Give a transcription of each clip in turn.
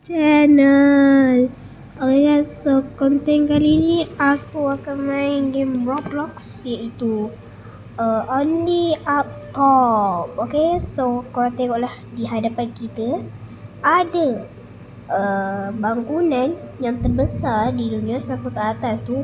channel. Okay guys, so konten kali ni aku akan main game Roblox iaitu Only Up Top. Okay, so korang tengoklah di hadapan kita ada bangunan yang terbesar di dunia sampai ke atas tu.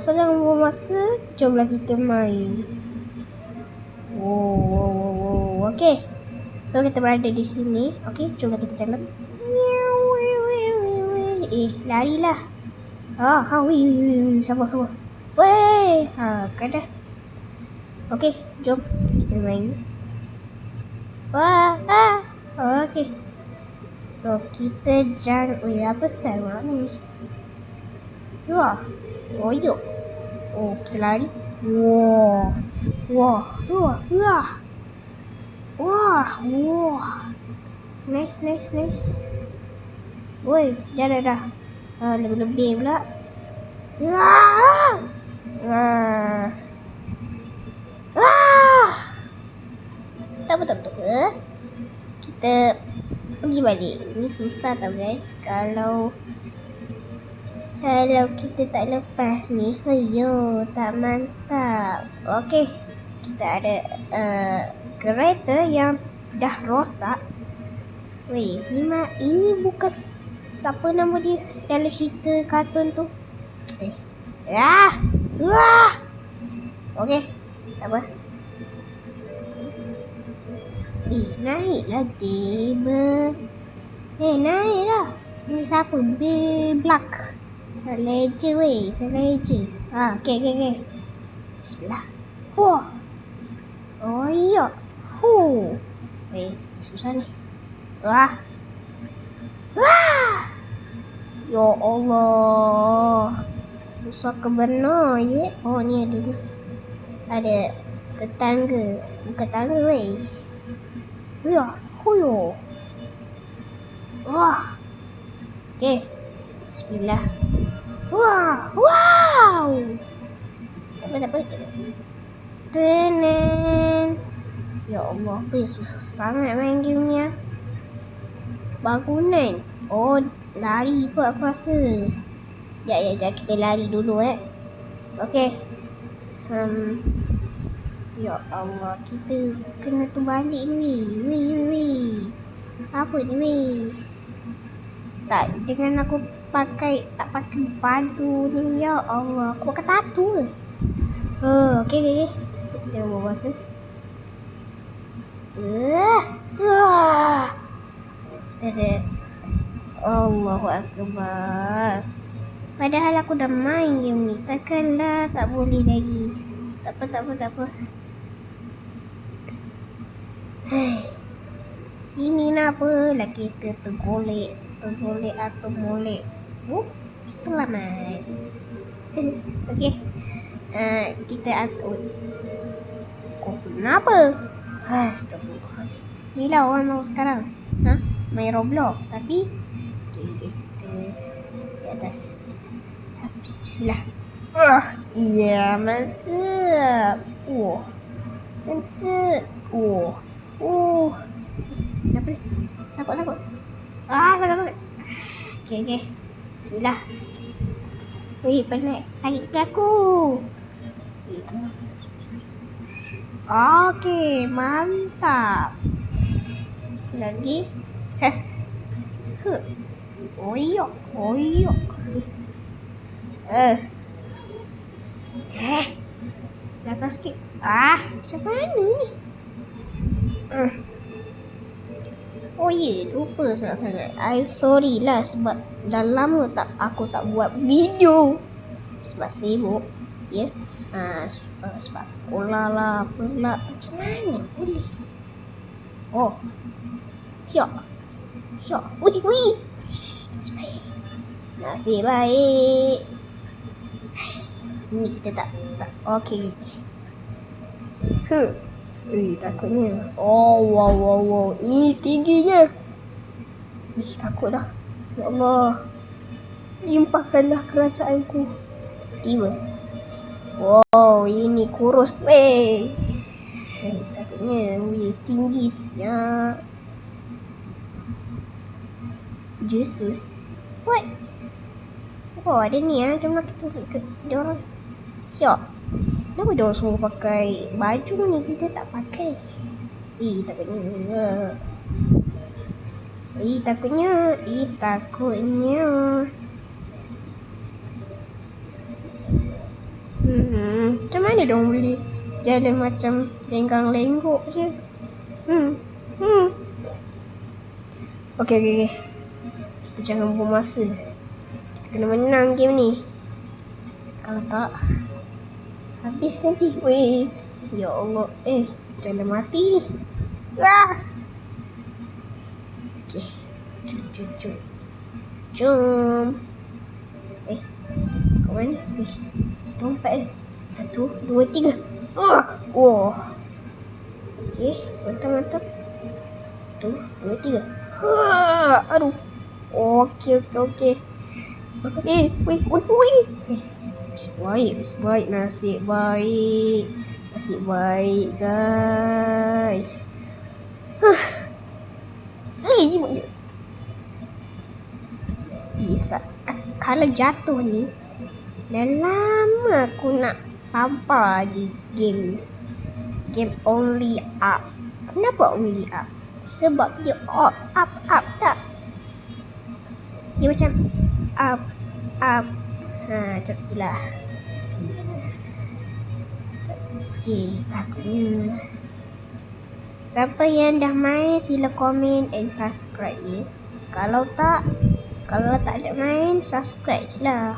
So jangan buang masa, jomlah kita main. Wow. Okay, so kita berada di sini. Okay, jomlah kita jalan. Larilah. Sabar. Weh, kadah. Okey, jom kita main. Okey. So kita jangan, apa sama ni? Yuk. Oh, kita lari. Wah. Nice. Woi, dah. Lebih pula. Tak apa. Kita pergi balik. Ini susah tau guys. Kalau kita tak lepas ni, tak mantap. Okey, kita ada kereta yang dah rosak. Weh, ini bukan siapa nama dia dalam cerita kartun tu. Okey, tak apa. Naiklah tiba. Naiklah. Ini siapa? Black. Salah je. Okey. Bismillah. Ya. Susah ni. Ya Allah. Susah ke benar je. Ni ada tetangga. Bukan tangga weh. Okey. Bismillah. Wow. Tak apa. Tenen. Ya Allah, apa yang susah sangat main game ni. Bangunan. Lari kot aku rasa. Sekejap kita lari dulu Okey. Ya Allah, kita kena terbalik ni. Weh. Apa ni weh? Tak, dengan aku tak pakai baju ni. Ya Allah, aku pakai tatu ke? Okey. Kita jangan buang masa. Tada. Allahu Akbar. Padahal aku dah main game ni. Takkanlah tak boleh lagi. Tak apa. Ini kenapa lah kita tergolek atau molek. Selamat. Okey. Kita atur. Kau kenapa? Astagfirullah. Inilah orang mau sekarang. Main Roblox. Tapi kita di atas. Bismillah. Iya, mantap. Mantap. Kenapa ni? Sakut. Sakut. Okey. Bismillah. Penat. Sakit ke aku? Okey, mantap. Lagi. Oyok. Belakang sikit. Macam mana ni? Lupa sangat. I'm sorry lah sebab dah lama aku tak buat video. Sebab sibuk. Sebab sekolah lah, apalah. Macam mana boleh? Syok. Wih. Nasib baik. Ini kita tak. Okey. Takutnya. Wow. Ini tingginya. Takut dah. Ya Allah. Limpahkanlah kerasaanku. Tiba. Wow, ini kurus. Takutnya tinggi siap. Jesus. What? Oh, ada ni jom lah kita pergi ke dia orang. Siap. Kenapa dia orang semua pakai baju ni, kita tak pakai? Takutnya. Takutnya. Macam mana dia orang boleh jalan macam lenggang-lenggok je? Okay. Kita jangan buang masa. Kita kena menang game ni. Kalau tak, habis nanti. Weh, ya Allah. Jalan mati ni. Okay. Jom. Kat mana? Lompat 1, 2, 3. Oh. Okay, mantap. 1, 2, 3. Aduh. Okay. Wait. Nasib baik, guys. Bisa. Kalau jatuh ni, dah lama aku nak tampar je game only up. Kenapa only up? Sebab dia up tak? Dia macam up. Macam itulah. Okay, takutnya. Siapa yang dah main, sila komen and subscribe ya. Kalau tak ada main, subscribe je lah.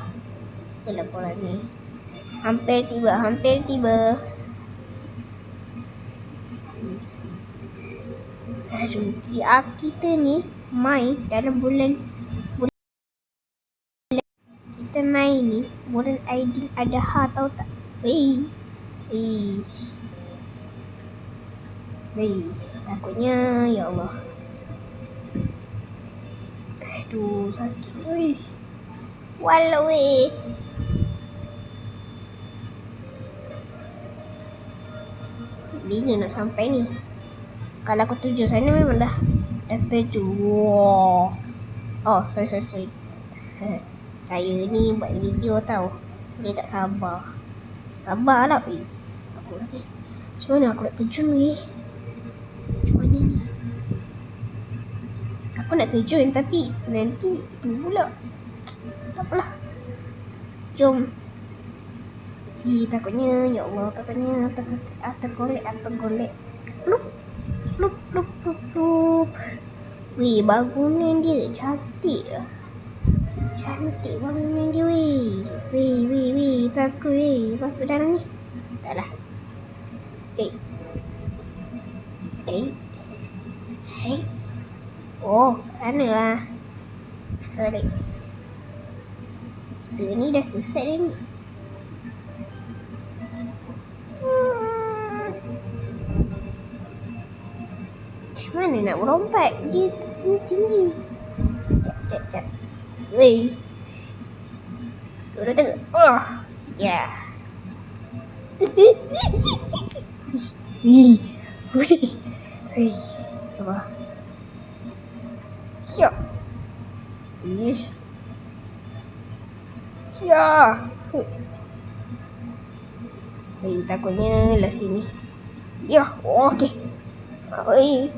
Laporan ni hampir tiba. Aduh, kita ni main dalam bulan kita main ni bulan Aidil Adha, tahu tak? Takutnya, ya Allah. Aduh, sakit. Walau bila nak sampai ni? Kalau aku tuju sana memang dah terju. Wow. Oh, sorry. Saya ni buat video tau. Dia tak sabar. Sabarlah. Macam mana aku nak terjun ni? Macam mana ni? Aku nak terjun tapi nanti tu pula. Tak apalah. Jom. Takutnya, ya Allah, tergolek. Plup. Weh, bangunan dia cantik lah. Cantik bangunan dia, weh. Takut, weh. Masuk dalam ni. Taklah. Oh, mana lah. Kita balik. Kita ni dah selesai dah ni. Macam mana nak berompat? Dia tinggi. Sekejap. Weh. Tengok. Ya. Weh. Sabar. Siap. Ya. Takutnya lah sini. Ya, okey. Okey.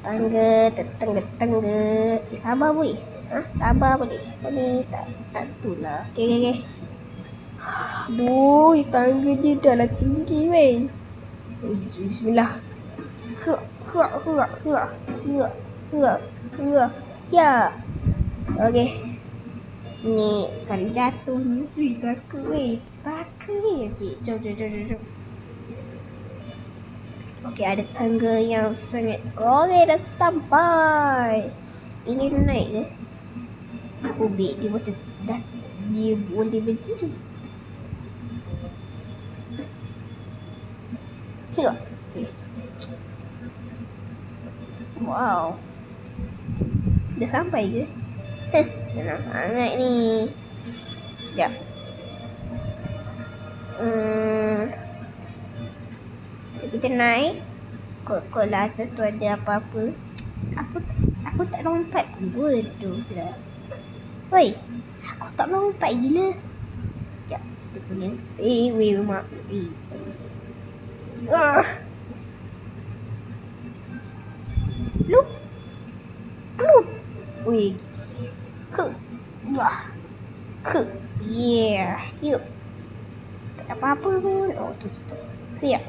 Tangga. Sabar boleh? Sabar boleh? Boleh tak itulah. Okey. Aduh, tangga dia dah lah tinggi, weh. Bismillah. Ya. Okey. Ni kan jatuh ni. Takut weh. Okey, jom. Okey, ada tangga yang sangat. Okey, dah sampai. Ini dah naik ke? Kubik dia macam dah. Dia boleh berdiri. Tengok. Wow. Dah sampai ke? Senang sangat ni. Sekejap. Kita naik. Kalau atas tu ada apa-apa, aku tak lompat pun. Bodoh pula. Oi, aku tak lompat gila. Sekejap, kita punya. Weh, mak. Loop. Weh. Wah. Yeah. Yuk. Tak ada apa-apa pun. Oh, tu. Siap.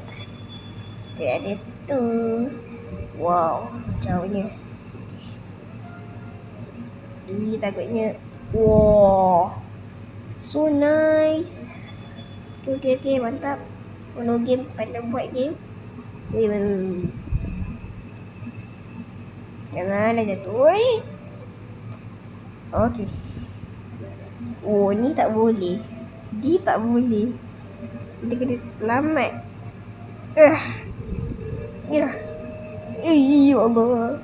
Kita ada tu. Wow, jauhnya. Ini takutnya. Wow. So nice. Okay, mantap. Mono game, pandai buat game. Weh. Janganlah jatuh. Okay. Oh, ni tak boleh. Dia tak boleh. Kita kena selamat. Ya. Ya Allah.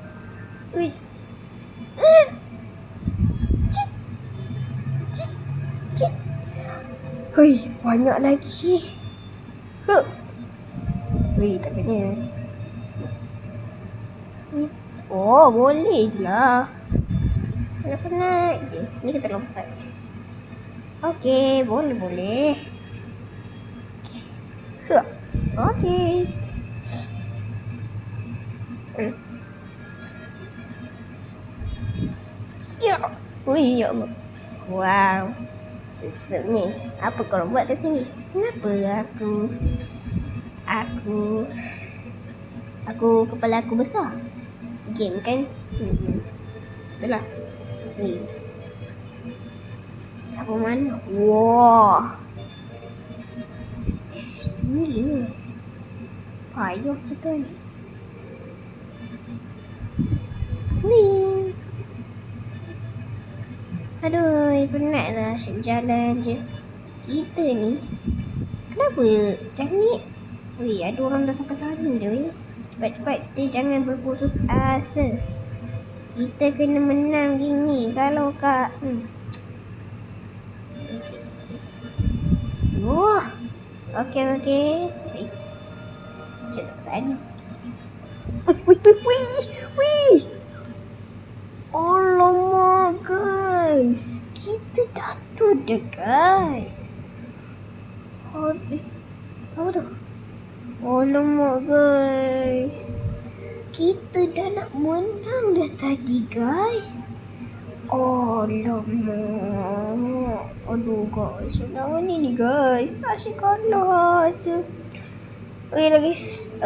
Hei, banyak lagi. Weh, tak kena. Oh, boleh je lah. Penat-penat je. Ni kita lompat. Okey, boleh. Okey. Siap. Wih, ya Allah. Wow. Besarnya. Apa kau buat kat sini? Kenapa aku kepala aku besar? Game kan? Itulah. Siapa mana? Wah. Tinggi ni. Payah kita ni. Aduh, penat lah asyik jalan je. Kita ni kenapa macam ni? Weh, ada orang dah sampai sana je weh. Cepat-cepat, kita jangan berputus asa. Kita kena menang gini. Kalau kak Wah. Okey. Macam tak tadi. Wih. Alamak guys. Kita jatuh dah guys. Apa tu? Alamak guys. Kita dah nak menang dah tadi guys. Alamak. Aduh guys. Kenapa ni guys? Asyik kalah je. Okay lah guys.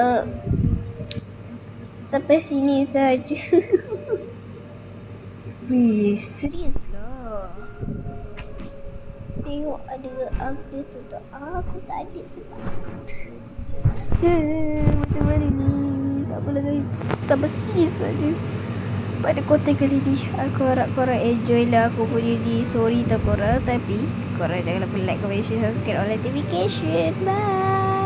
Sampai sini saja. Wih, serius lah. Tengok ada update tu tak? Aku tak ada semangat. Macam mana ni? Tak apalah guys. Sampai sini saja. Pada konten kali ni, aku harap korang enjoy lah aku punya ni. Sorry tak korang, tapi korang jangan lupa like, comment, share, subscribe, on notification. Bye.